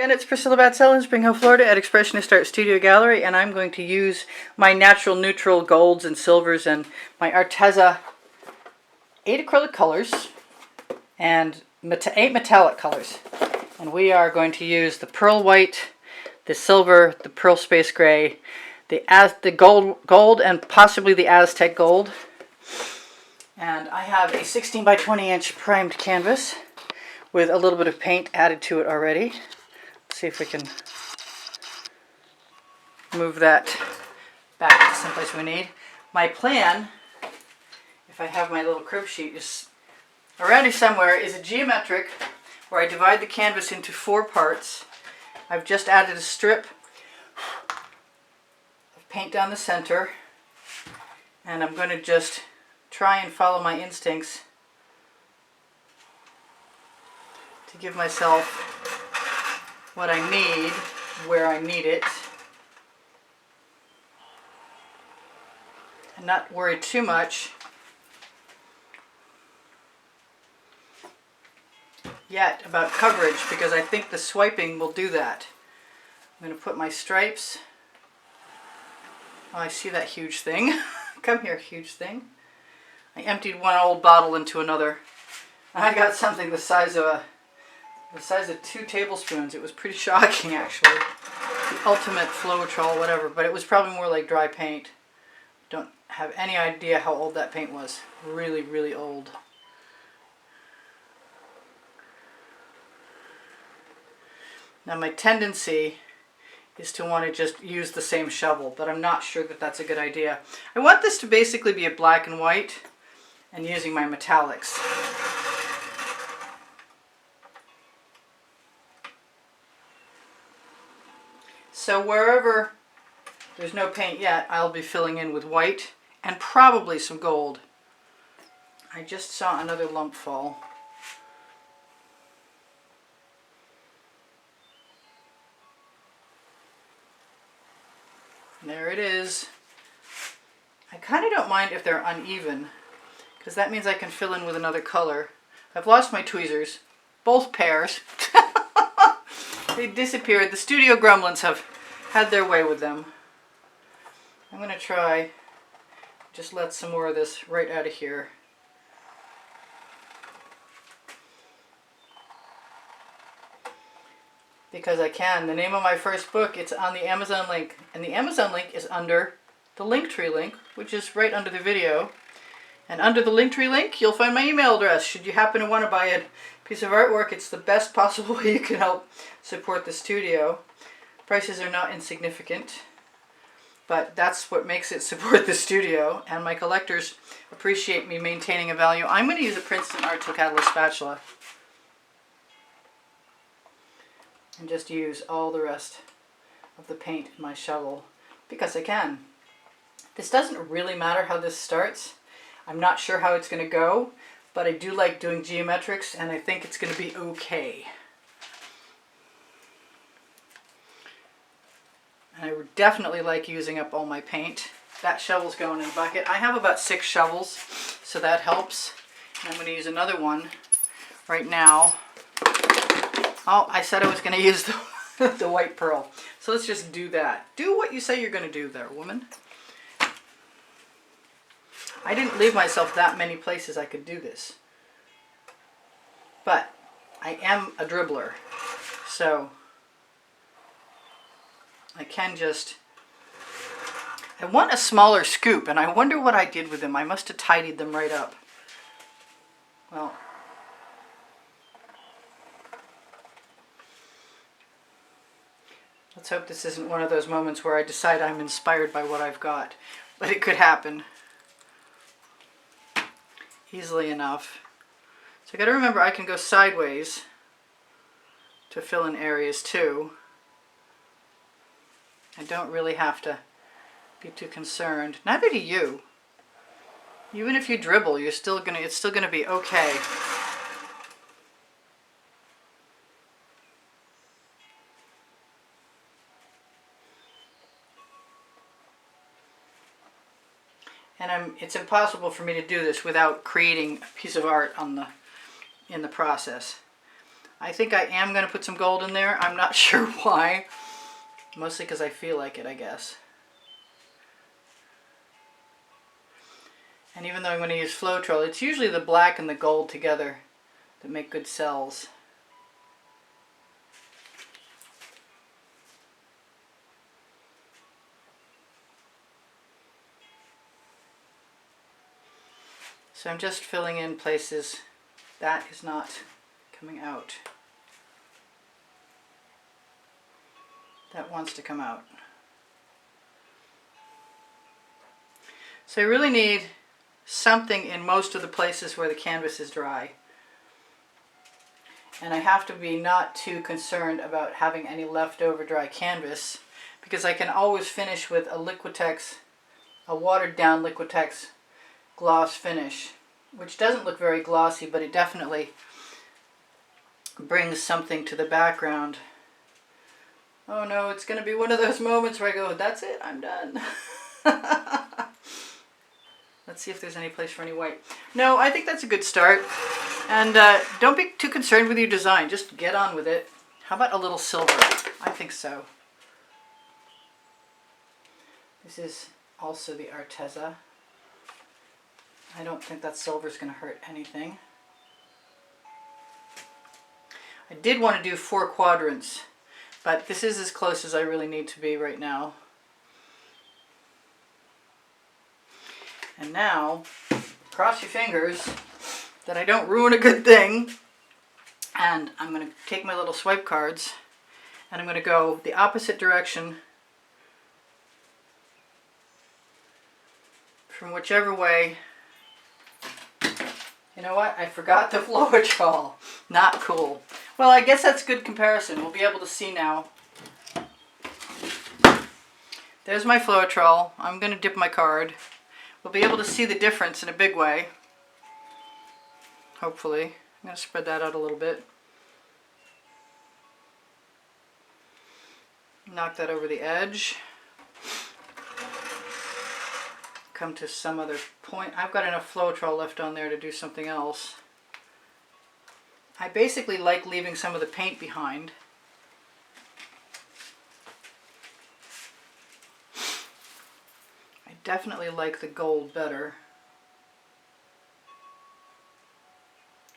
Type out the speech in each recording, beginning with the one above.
And it's Priscilla Batzell in Spring Hill, Florida at Expressionist Art Studio Gallery, and I'm going to use my natural neutral golds and silvers and my Arteza 8 acrylic colors and 8 metallic colors. And we are going to use the pearl white, the silver, the pearl space gray, the gold and possibly the Aztec gold. And I have a 16 by 20 inch primed canvas with a little bit of paint added to it already. See if we can move that back to someplace we need. My plan, if I have my little crib sheet, is around here somewhere, is a geometric where I divide the canvas into 4 parts. I've just added a strip of paint down the center, and I'm going to just try and follow my instincts to give myself what I need, where I need it, and not worry too much yet about coverage, because I think the swiping will do that. I'm going to put my stripes. Oh, I see that huge thing. Come here, huge thing. I emptied one old bottle into another. I got something the size of 2 tablespoons. It was pretty shocking, actually. The ultimate Floetrol, whatever, but it was probably more like dry paint. Don't have any idea how old that paint was. Really, really old. Now my tendency is to want to just use the same shovel, but I'm not sure that that's a good idea. I want this to basically be a black and white, and using my metallics. So wherever there's no paint yet, I'll be filling in with white and probably some gold. I just saw another lump fall. There it is. I kind of don't mind if they're uneven, because that means I can fill in with another color. I've lost my tweezers, both pairs. They disappeared. The studio gremlins have had their way with them. I'm going to try just let some more of this right out of here. Because I can. The name of my first book, it's on the Amazon link. And the Amazon link is under the Linktree link, which is right under the video. And under the Linktree link, you'll find my email address. Should you happen to want to buy a piece of artwork, it's the best possible way you can help support the studio. Prices are not insignificant, but that's what makes it support the studio, and my collectors appreciate me maintaining a value. I'm going to use a Princeton Art Tool Catalyst spatula and just use all the rest of the paint in my shovel because I can. This doesn't really matter how this starts. I'm not sure how it's going to go, but I do like doing geometrics, and I think it's going to be okay. And I would definitely like using up all my paint. That shovel's going in the bucket. I have about 6 shovels, so that helps. And I'm going to use another one right now. Oh, I said I was going to use the white pearl. So let's just do that. Do what you say you're going to do there, woman. I didn't leave myself that many places I could do this. But I am a dribbler, so I can just... I want a smaller scoop, and I wonder what I did with them. I must have tidied them right up. Well, let's hope this isn't one of those moments where I decide I'm inspired by what I've got. But it could happen easily enough. So I got to remember I can go sideways to fill in areas too. I don't really have to be too concerned. Neither do you. Even if you dribble, it's still gonna be okay. And it's impossible for me to do this without creating a piece of art in the process. I think I am going to put some gold in there. I'm not sure why. Mostly because I feel like it, I guess. And even though I'm going to use Floetrol, it's usually the black and the gold together that make good cells. So I'm just filling in places that is not coming out. That wants to come out. So I really need something in most of the places where the canvas is dry. And I have to be not too concerned about having any leftover dry canvas, because I can always finish with a Liquitex, a watered down Liquitex gloss finish, which doesn't look very glossy, but it definitely brings something to the background. Oh no, it's going to be one of those moments where I go, that's it, I'm done. Let's see if there's any place for any white. No, I think that's a good start. And don't be too concerned with your design. Just get on with it. How about a little silver? I think so. This is also the Arteza. I don't think that silver is going to hurt anything. I did want to do 4 quadrants, but this is as close as I really need to be right now. And now, cross your fingers that I don't ruin a good thing. And I'm going to take my little swipe cards and I'm going to go the opposite direction from whichever way. You know what? I forgot the Floetrol. Not cool. Well, I guess that's good comparison. We'll be able to see now. There's my Floetrol. I'm going to dip my card. We'll be able to see the difference in a big way. Hopefully. I'm going to spread that out a little bit. Knock that over the edge. Come to some other point. I've got enough Floetrol left on there to do something else. I basically like leaving some of the paint behind. I definitely like the gold better.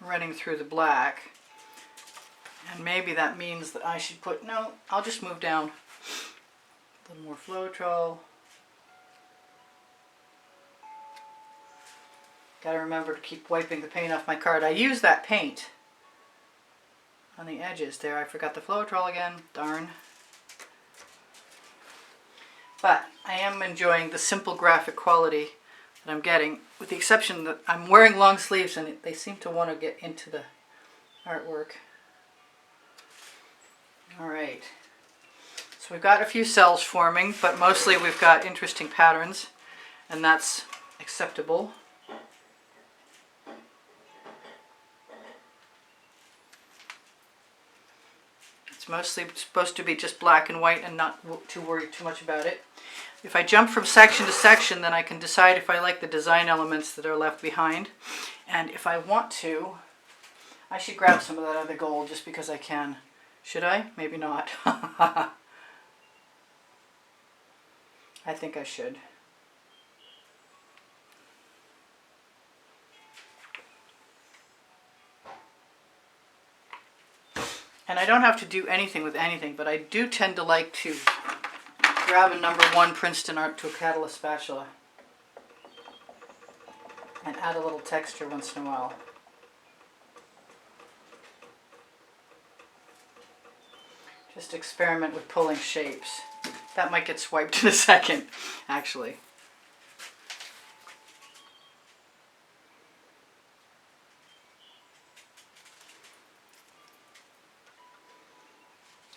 Running through the black. And maybe that means that I should put, no, I'll just move down. A little more Floetrol. Gotta remember to keep wiping the paint off my card. I use that paint on the edges there. I forgot the Floetrol again. Darn. But I am enjoying the simple graphic quality that I'm getting, with the exception that I'm wearing long sleeves and they seem to want to get into the artwork. Alright. So we've got a few cells forming, but mostly we've got interesting patterns, and that's acceptable. It's mostly supposed to be just black and white and not to worry too much about it. If I jump from section to section, then I can decide if I like the design elements that are left behind. And if I want to, I should grab some of that other gold just because I can. Should I? Maybe not. I think I should. And I don't have to do anything with anything, but I do tend to like to grab a #1 Princeton Art to a Catalyst spatula and add a little texture once in a while. Just experiment with pulling shapes. That might get swiped in a second, actually.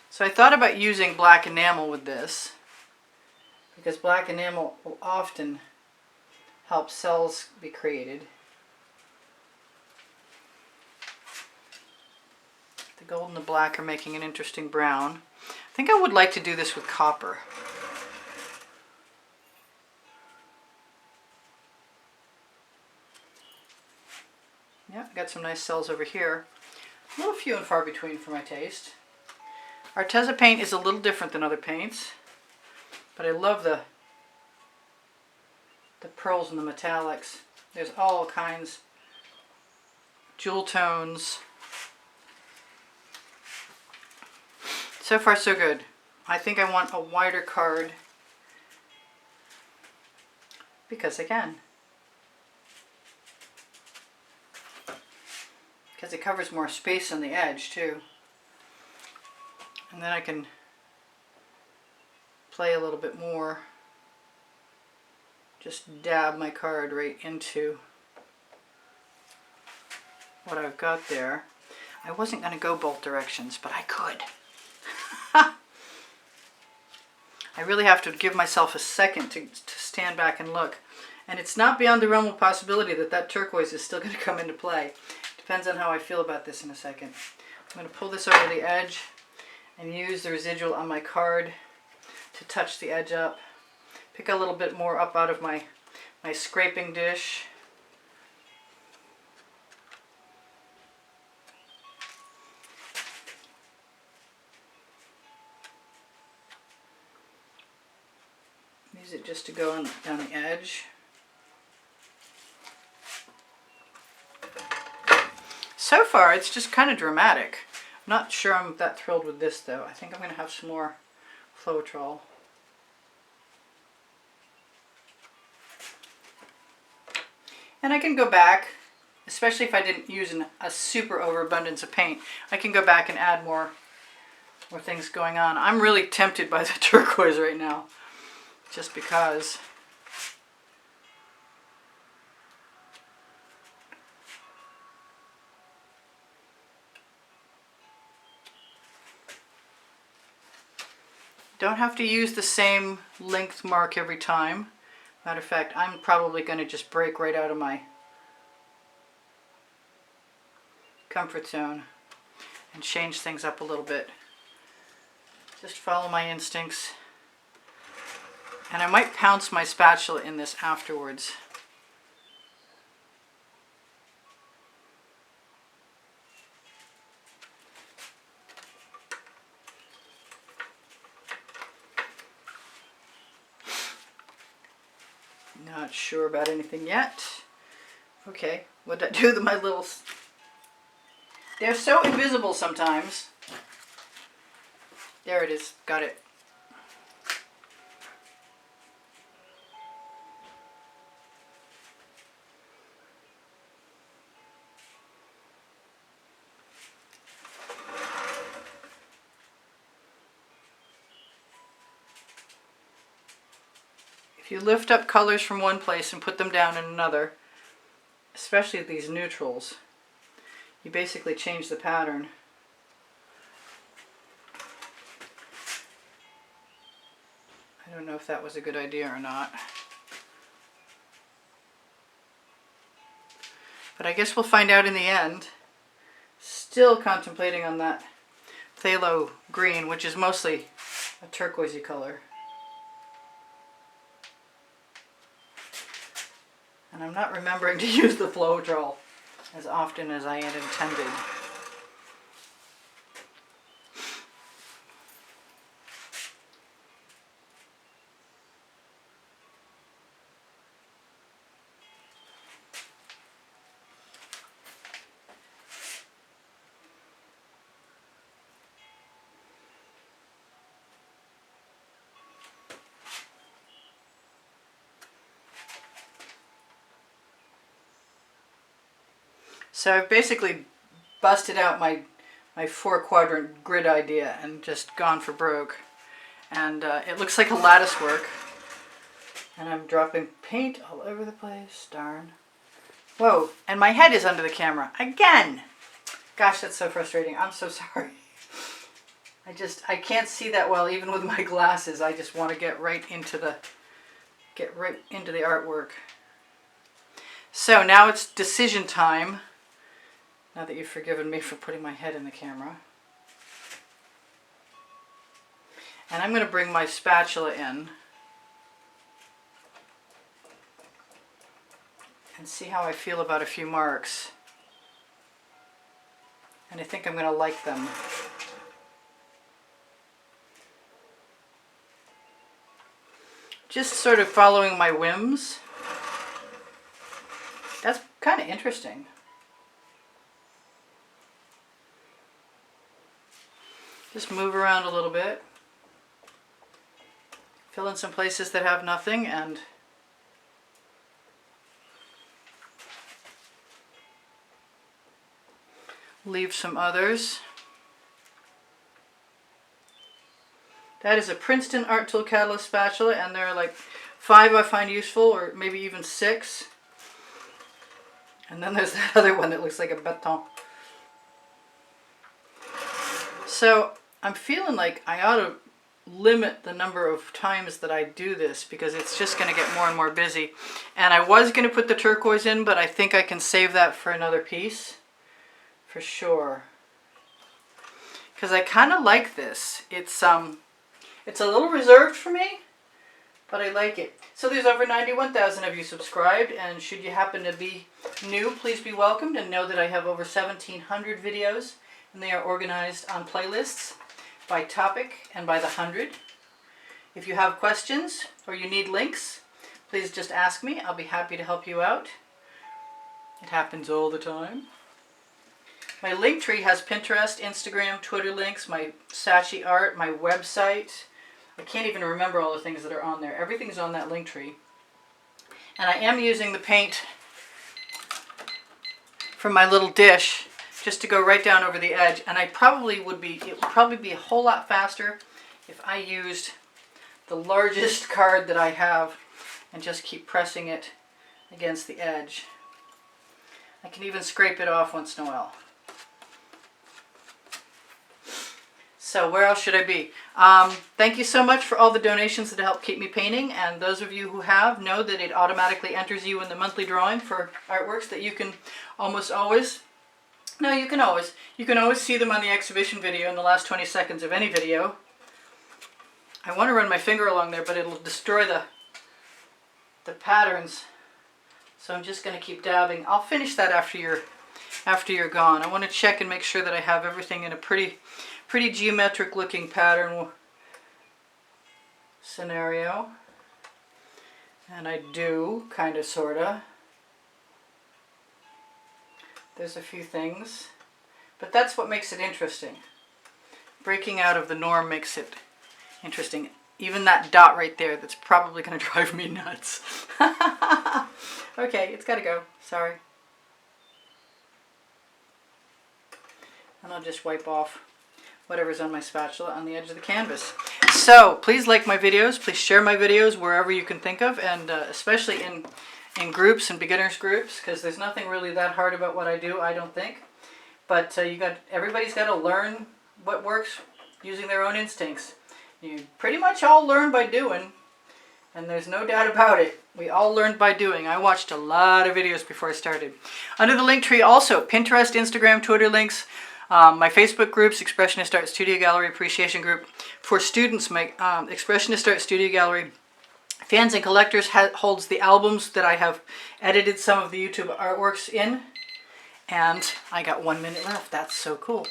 So I thought about using black enamel with this, because black enamel will often help cells be created. The gold and the black are making an interesting brown. I think I would like to do this with copper. Yeah, I got some nice cells over here. A little few and far between for my taste. Arteza paint is a little different than other paints, but I love the pearls and the metallics. There's all kinds. Jewel tones. So far so good. I think I want a wider card because I can. Because it covers more space on the edge too. And then I can play a little bit more. Just dab my card right into what I've got there. I wasn't going to go both directions, but I could. I really have to give myself a second to stand back and look. And it's not beyond the realm of possibility that that turquoise is still going to come into play. Depends on how I feel about this in a second. I'm going to pull this over the edge and use the residual on my card to touch the edge up. Pick a little bit more up out of my scraping dish. Use it just to go on down the edge. So far, it's just kind of dramatic. I'm not sure I'm that thrilled with this, though. I think I'm going to have some more Floetrol. And I can go back, especially if I didn't use a super overabundance of paint. I can go back and add more things going on. I'm really tempted by the turquoise right now, just because. Don't have to use the same length mark every time. Matter of fact, I'm probably going to just break right out of my comfort zone and change things up a little bit. Just follow my instincts. And I might pounce my spatula in this afterwards. Not sure about anything yet. Okay, what did I do with my little... They're so invisible sometimes. There it is, got it. If you lift up colors from one place and put them down in another, especially these neutrals, you basically change the pattern. I don't know if that was a good idea or not. But I guess we'll find out in the end. Still contemplating on that phthalo green, which is mostly a turquoisey color. And I'm not remembering to use the Floetrol as often as I had intended. So I've basically busted out my 4-quadrant grid idea and just gone for broke. And it looks like a lattice work. And I'm dropping paint all over the place. Darn. Whoa, and my head is under the camera. Again! Gosh, that's so frustrating. I'm so sorry. I can't see that well even with my glasses. I just want to get right into the artwork. So now it's decision time. Now that you've forgiven me for putting my head in the camera. And I'm going to bring my spatula in and see how I feel about a few marks. and I think I'm going to like them. Just sort of following my whims. That's kind of interesting. Just move around a little bit. Fill in some places that have nothing and leave some others. That is a Princeton Art Tool Catalyst spatula, and there are like 5 I find useful, or maybe even 6. And then there's that other one that looks like a baton. So I'm feeling like I ought to limit the number of times that I do this, because it's just going to get more and more busy. And I was going to put the turquoise in, but I think I can save that for another piece for sure, because I kind of like this. It's a little reserved for me, but I like it. So there's over 91,000 of you subscribed, and should you happen to be new, please be welcomed, and know that I have over 1,700 videos, and they are organized on playlists by topic and by the 100. If you have questions or you need links, please just ask me. I'll be happy to help you out. It happens all the time. My link tree has Pinterest, Instagram, Twitter links, my Saatchi art, my website. I can't even remember all the things that are on there. Everything's on that link tree. And I am using the paint from my little dish just to go right down over the edge. And it would probably be a whole lot faster if I used the largest card that I have and just keep pressing it against the edge. I can even scrape it off once in a while. So where else should I be? Thank you so much for all the donations that help keep me painting, and those of you who have know that it automatically enters you in the monthly drawing for artworks that you can almost always, no, you can always see them on the exhibition video in the last 20 seconds of any video. I want to run my finger along there, but it'll destroy the patterns, so I'm just going to keep dabbing. I'll finish that after you're gone. I want to check and make sure that I have everything in a pretty geometric looking pattern scenario. And I do, kind of, sort of. There's a few things, but that's what makes it interesting. Breaking out of the norm makes it interesting. Even that dot right there, that's probably going to drive me nuts. Okay, it's got to go. Sorry. And I'll just wipe off whatever's on my spatula on the edge of the canvas. So please like my videos, please share my videos wherever you can think of, and especially in groups and beginners groups, because there's nothing really that hard about what I do, I don't think. But everybody's got to learn what works using their own instincts. You pretty much all learn by doing, and there's no doubt about it. We all learned by doing. I watched a lot of videos before I started. Under the link tree also, Pinterest, Instagram, Twitter links, my Facebook groups, Expressionist Art Studio Gallery Appreciation Group. For students, my Expressionist Art Studio Gallery Fans and Collectors holds the albums that I have edited some of the YouTube artworks in. And I got 1 minute left. That's so cool.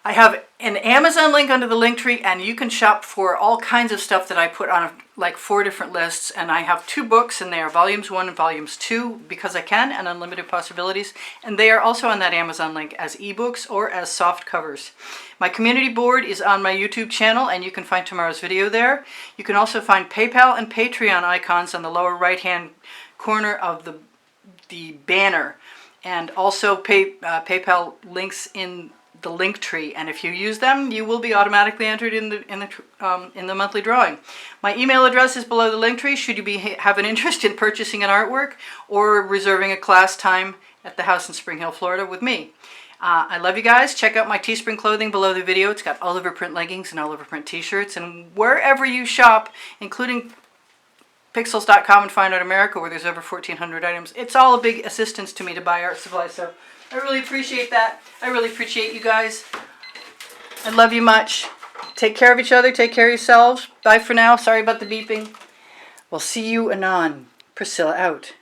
I have an Amazon link under the link tree, and you can shop for all kinds of stuff that I put on like 4 different lists. And I have 2 books, and they are volumes 1 and volumes 2, Because I Can and Unlimited Possibilities. And they are also on that Amazon link as ebooks or as soft covers. My community board is on my YouTube channel, and you can find tomorrow's video there. You can also find PayPal and Patreon icons on the lower right-hand corner of the banner, and also PayPal links in the link tree, and if you use them, you will be automatically entered in the monthly drawing. My email address is below the link tree should you have an interest in purchasing an artwork or reserving a class time at the house in Spring Hill, Florida with me. I love you guys. Check out my Teespring clothing below the video. It's got Oliver print leggings and Oliver print t-shirts, and wherever you shop, including pixels.com and Fine Art America, where there's over 1,400 items, it's all a big assistance to me to buy art supplies. So I really appreciate that. I really appreciate you guys. I love you much. Take care of each other. Take care of yourselves. Bye for now. Sorry about the beeping. We'll see you anon. Priscilla out.